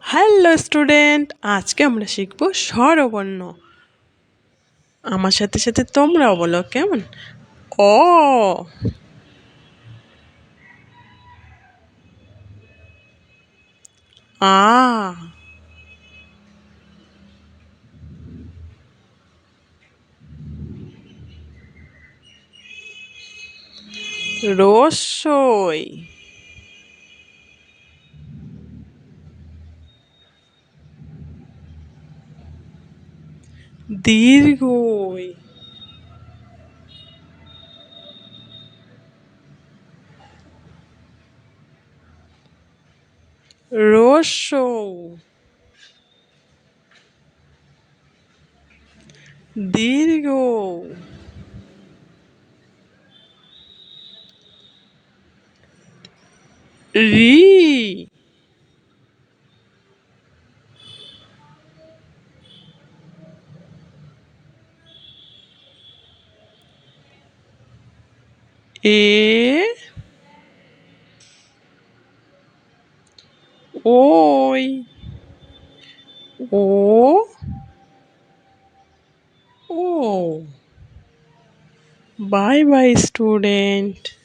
Hello student, আজকে আমরা শিখব স্বরবর্ণ। আমার সাথে সাথে তোমরাও বলো, কেমন? অ, আ, রসই, দীর্ঘই, রসৌ, দীর্ঘ, রি, এ, ওই, ও, ও। Bye bye student.